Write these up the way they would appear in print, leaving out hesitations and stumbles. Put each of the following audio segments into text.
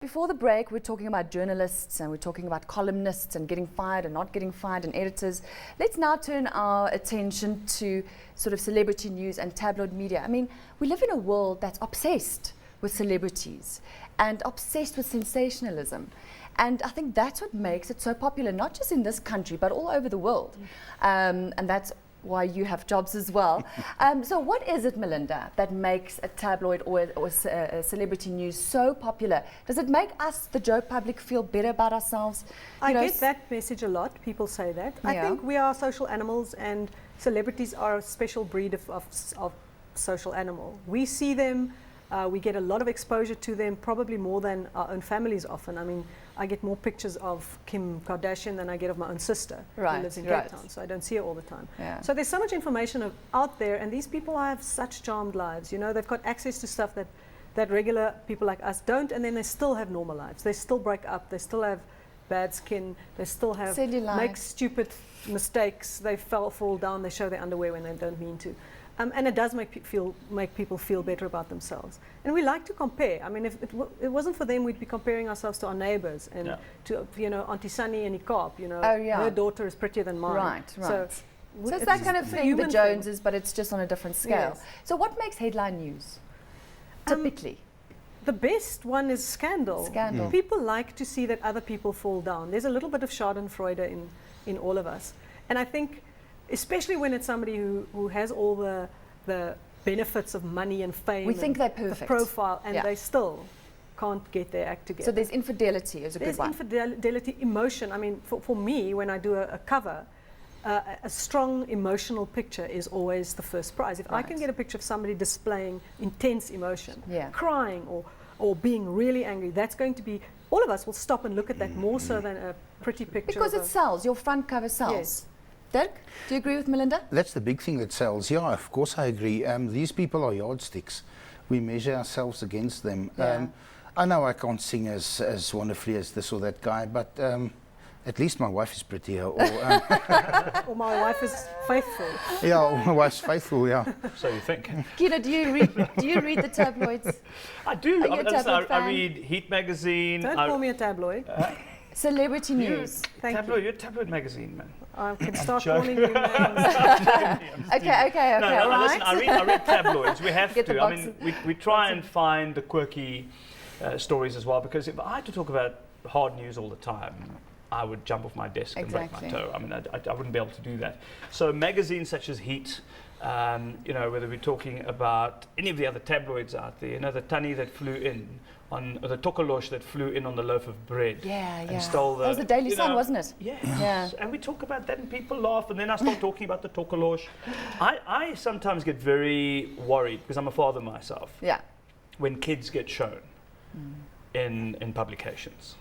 before the break, we're talking about journalists and we're talking about columnists and getting fired and not getting fired and editors. Let's now turn our attention to sort of celebrity news and tabloid media. I mean, we live in a world that's obsessed with celebrities and obsessed with sensationalism. And I think that's what makes it so popular, not just in this country, but all over the world. And that's why you have jobs as well. So what is it, Melinda, that makes a tabloid or celebrity news so popular? Does it make us, the Joe public, feel better about ourselves? I get that message a lot. People say that. Yeah. I think we are social animals, and celebrities are a special breed of social animal. We see them, we get a lot of exposure to them, probably more than our own families often. I mean, I get more pictures of Kim Kardashian than I get of my own sister who lives in Cape Town, so I don't see her all the time. Yeah. So there's so much information out there, and these people have such charmed lives. You know, they've got access to stuff that regular people like us don't, and then they still have normal lives. They still break up, they still have bad skin, they still have make stupid mistakes, they fall down, they show their underwear when they don't mean to. And it does make people feel better about themselves. And we like to compare. I mean, if it wasn't for them, we'd be comparing ourselves to our neighbors and to, you know, Auntie Sunny in Kaap, you know, her daughter is prettier than mine. Right. So it's that kind of thing, the Joneses, but it's just on a different scale. Yes. So what makes headline news, typically? The best one is scandal. Scandal. People like to see that other people fall down. There's a little bit of Schadenfreude in all of us. And I think, especially when it's somebody who has all the benefits of money and fame. We think they're perfect. The profile, and they still can't get their act together. So there's infidelity is a good one. There's infidelity, emotion. I mean, for me, when I do a cover, a strong emotional picture is always the first prize. If I can get a picture of somebody displaying intense emotion, crying or being really angry, that's going to be, all of us will stop and look at that more so than a pretty picture. Because it sells, your front cover sells. Yes. Dirk, do you agree with Melinda? That's the big thing that sells. Yeah, of course I agree. These people are yardsticks. We measure ourselves against them. Yeah. I know I can't sing as wonderfully as this or that guy, but at least my wife is prettier. Or my wife is faithful. Yeah, or my wife's faithful, yeah. So you think. Kieno, do you read the tabloids? I do. I read Heat magazine. Don't call me a tabloid. Celebrity news. You're a tabloid magazine, man. I can start calling you names. Okay. No, listen, I read tabloids. We have to. I mean, we try and find the quirky stories as well, because if I had to talk about hard news all the time, I would jump off my desk and break my toe. I mean, I wouldn't be able to do that. So magazines such as Heat, you know, whether we're talking about any of the other tabloids out there, you know, the Tannie that flew in, the Tokolosh that flew in on the loaf of bread and stole the... That was the Daily Sun, wasn't it? Yes. Yeah. And we talk about that and people laugh, and then I start talking about the Tokolosh. I sometimes get very worried, because I'm a father myself, when kids get shown in publications.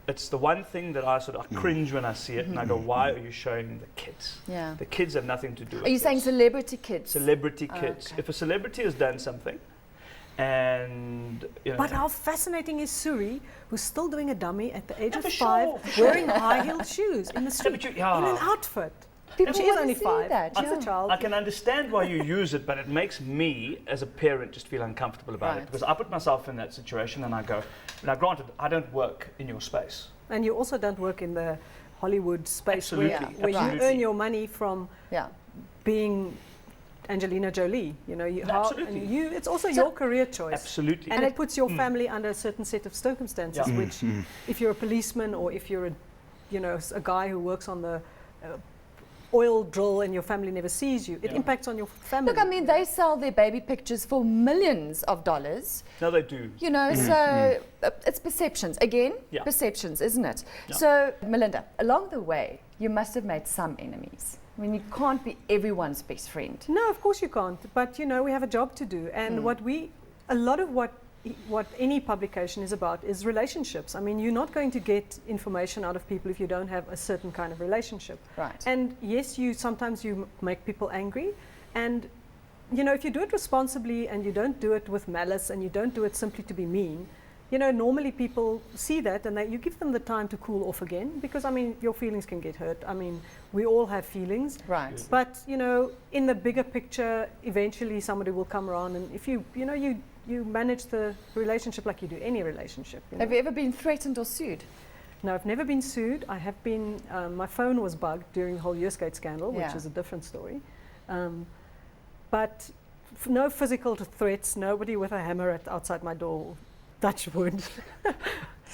It's the one thing that I cringe when I see it, and I go, why are you showing the kids? Yeah. The kids have nothing to do with it. Are you saying celebrity kids? Celebrity kids. Okay. If a celebrity has done something, and you know, but how fascinating is Suri, who's still doing a dummy at the age of 5, wearing high-heeled shoes in the street, in an outfit. She is only 5. She's a child. I can understand why you use it, but it makes me, as a parent, just feel uncomfortable about it, because I put myself in that situation and I go, now granted, I don't work in your space. And you also don't work in the Hollywood space where you earn your money from being Angelina Jolie, you know, it's also your career choice. Absolutely. And it puts your family under a certain set of circumstances, which if you're a policeman or if you're a guy who works on the oil drill and your family never sees you, it impacts on your family. Look, I mean, they sell their baby pictures for millions of dollars. No, they do. You know, so it's perceptions. Again, perceptions, isn't it? Yeah. So, Melinda, along the way, you must have made some enemies. I mean, you can't be everyone's best friend. No, of course you can't. But, you know, we have a job to do. And a lot of what any publication is about is relationships. I mean, you're not going to get information out of people if you don't have a certain kind of relationship. Right. And yes, sometimes you make people angry. And, you know, if you do it responsibly and you don't do it with malice and you don't do it simply to be mean, you know, normally people see that and you give them the time to cool off again, because, I mean, your feelings can get hurt. I mean, we all have feelings. Right. But, you know, in the bigger picture, eventually somebody will come around, and if you you manage the relationship like you do any relationship. Have you ever been threatened or sued? No, I've never been sued. I have been, my phone was bugged during the whole Yearskate scandal, which is a different story. But no physical threats, nobody with a hammer outside my door, touch wood.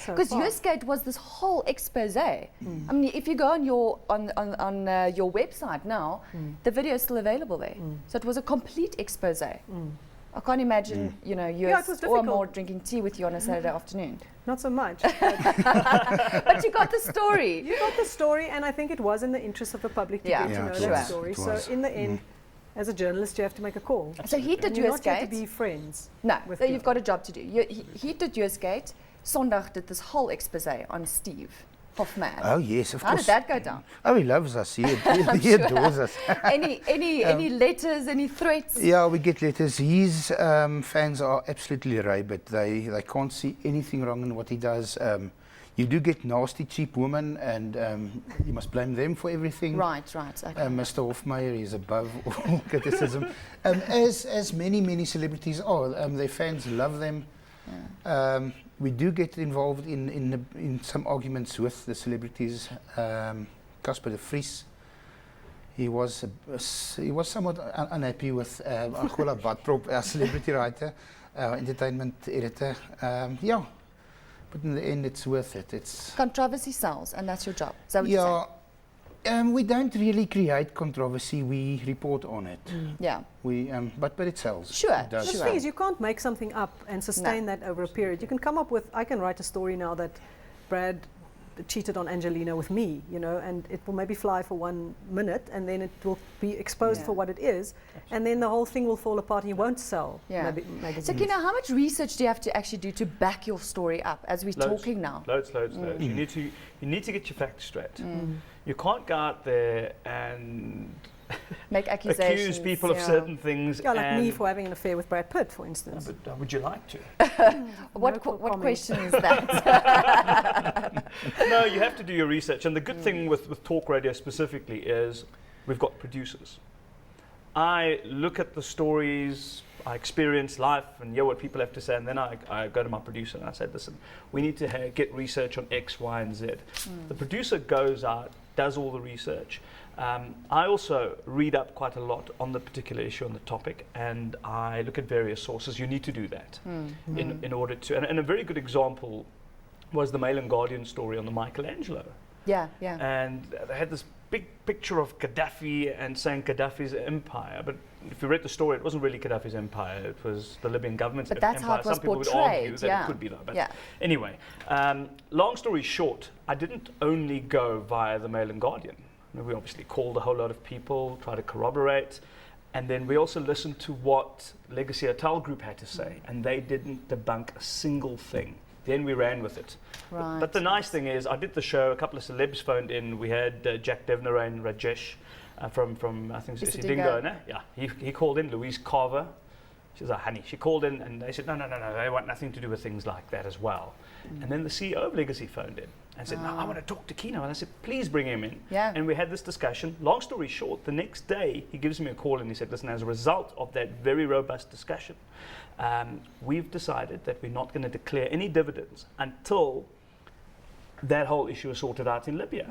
Because Yearskate was this whole expose. I mean, if you go on your your website now, the video is still available there. So it was a complete expose. I can't imagine, you know, you or more drinking tea with you on a Saturday afternoon. Not so much. But you got the story. You got the story, and I think it was in the interest of the public to get to know that story. So in the end, as a journalist, you have to make a call. So he did Yearskate. You're not here to be friends. No, so you've got a job to do. He did Yearskate. Sondag did this whole expose on Steve Hofman. Oh yes, of course. How did that go down? Oh, he loves us. He adores us. Any letters, any threats? Yeah, we get letters. His fans are absolutely rabid. They can't see anything wrong in what he does. You do get nasty, cheap women, and you must blame them for everything. Right. Okay. Mr. Hofmeyer is above all criticism, as many celebrities are. Their fans love them. Yeah. We do get involved in some arguments with the celebrities. Casper de Vries, he was somewhat unhappy with Aquila Badprop, our celebrity writer, our entertainment editor. Yeah, but in the end, it's worth it. It's controversy sells, and that's your job. Is that what you're saying? We don't really create controversy. We report on it. Yeah. But it sells. Sure. It does. The thing is, you can't make something up and sustain that over a period. You can come up with. I can write a story now that Brad cheated on Angelina with me, you know, and it will maybe fly for 1 minute, and then it will be exposed for what it is, and then the whole thing will fall apart, and you won't sell magazines. So, Kieno, how much research do you have to actually do to back your story up as we're talking now? Loads. You need to get your facts straight. You can't go out there and make accusations, accuse people of certain things. Yeah, like me for having an affair with Brad Pitt, for instance. But would you like to? What question is that? No, you have to do your research. And the good thing with talk radio specifically is we've got producers. I look at the stories, I experience life and hear what people have to say, and then I go to my producer and I say, listen, we need to get research on X, Y, and Z. The producer goes out, does all the research. I also read up quite a lot on the particular issue, on the topic, and I look at various sources. You need to do that in order to. And a very good example was the Mail and Guardian story on the Michelangelo. Yeah. And they had this big picture of Gaddafi and saying Gaddafi's empire. But if you read the story, it wasn't really Gaddafi's empire. It was the Libyan government's empire. But that's how it was Some people portrayed. would argue that it could be that. But anyway, long story short, I didn't only go via the Mail and Guardian. We obviously called a whole lot of people, tried to corroborate, and then we also listened to what Legacy Hotel Group had to say, and they didn't debunk a single thing. Then we ran with it. Right. But the nice thing is, I did the show, a couple of celebs phoned in. We had Jack Devner and Rajesh from I think it's Dingo. No? Yeah, he called in, Louise Carver. She's a honey. She called in and they said, no, they want nothing to do with things like that as well. And then the CEO of Legacy phoned in and said, no, I want to talk to Kieno. And I said, please bring him in. Yeah. And we had this discussion. Long story short, the next day he gives me a call and he said, listen, as a result of that very robust discussion, we've decided that we're not going to declare any dividends until that whole issue is sorted out in Libya.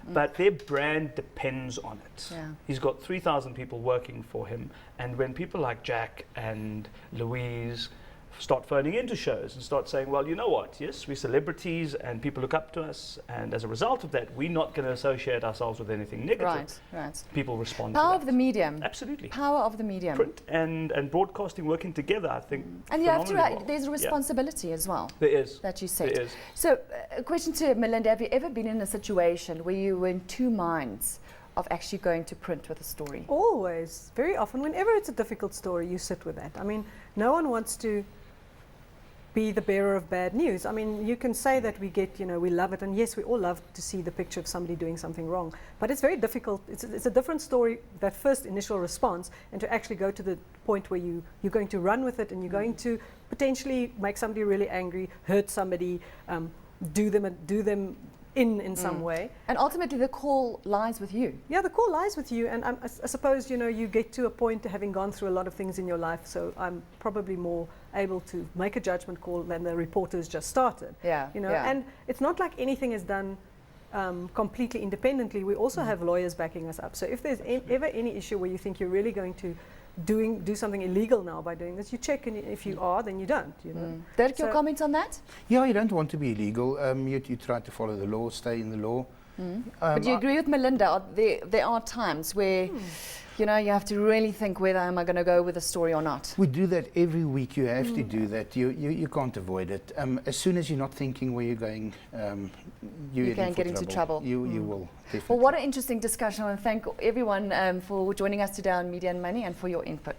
But their brand depends on it. Yeah. He's got 3,000 people working for him. And when people like Jack and Louise start phoning into shows and start saying, well, you know what, yes, we're celebrities and people look up to us, and as a result of that, we're not going to associate ourselves with anything negative. Right. People respond Power to of the medium. Absolutely. Power of the medium. Print and broadcasting working together, I think. And you have to, there's a responsibility as well. There is. That you said. There is. So, a question to Melinda, have you ever been in a situation where you were in two minds of actually going to print with a story? Always. Very often. Whenever it's a difficult story, you sit with that. I mean, no one wants to be the bearer of bad news. I mean, you can say that we get, we love it, and yes, we all love to see the picture of somebody doing something wrong, but it's very difficult. It's a different story, that first initial response, and to actually go to the point where you're going to run with it, and you're going to potentially make somebody really angry, hurt somebody, do them in some way. And ultimately the call lies with you. Yeah, the call lies with you, and I suppose, you get to a point having gone through a lot of things in your life, so I'm probably more able to make a judgment call when the reporters just started. And it's not like anything is done completely independently. We also have lawyers backing us up. So if there's ever any issue where you think you're really going to do something illegal now by doing this, you check, and if you are, then you don't. Dirk, your comments on that? Yeah, you don't want to be illegal. You try to follow the law, stay in the law. But do you agree with Melinda? There are times where you have to really think whether am I going to go with a story or not. We do that every week. You have to do that. You can't avoid it. As soon as you're not thinking where you're going, you can get into trouble. You will definitely. Well, what an interesting discussion. I want to thank everyone for joining us today on Media and Money and for your input.